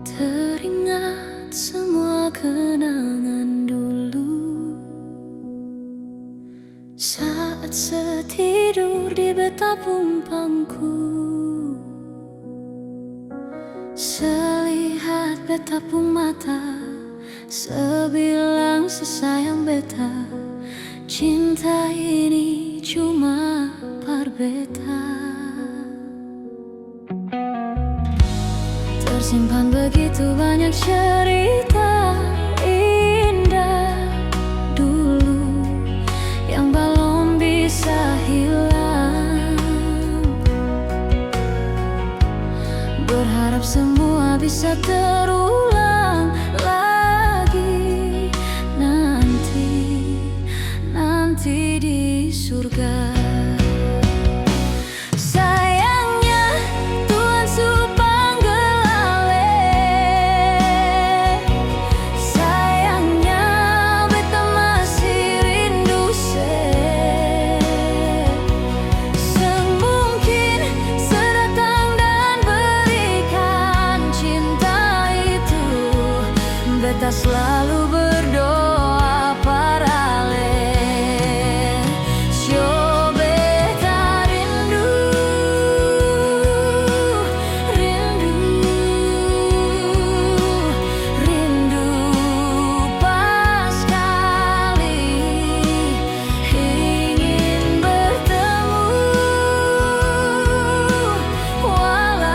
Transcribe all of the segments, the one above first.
Teringat semua kenangan dulu saat setidur di betapung pangku. Selihat betapung mata, sebilang sesayang beta. Cinta ini cuma par beta. Tersimpan begitu banyak cerita indah dulu yang belum bisa hilang. Berharap semua bisa terulang lagi nanti di surga. Beta selalu berdoa paralel. Sio beta rindu pas kali ingin bertemu, walau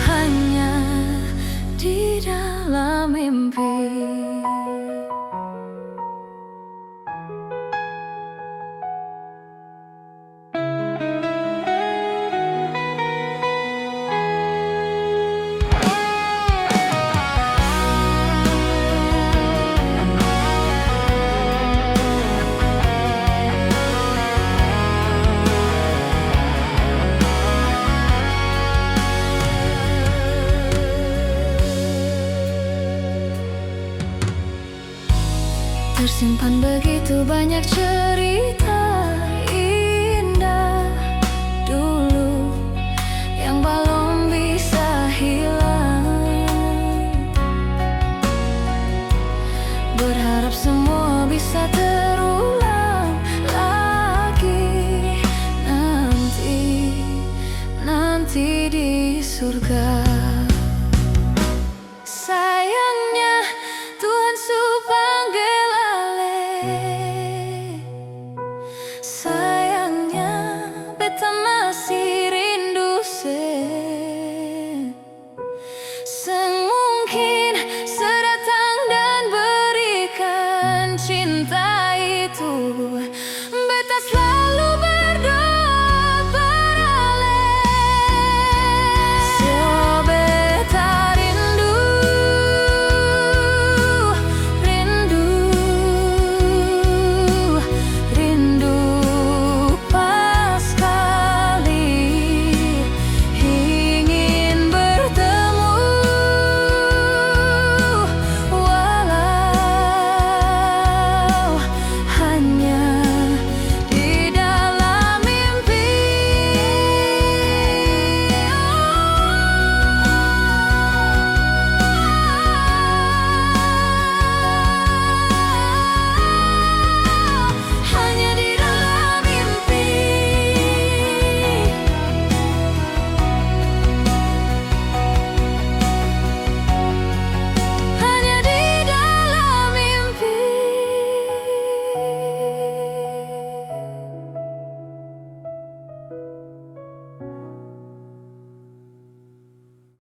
hanya di dalam mimpi. Tersimpan begitu banyak cerita indah dulu yang belum bisa hilang. Berharap semua bisa terulang lagi nanti di surga.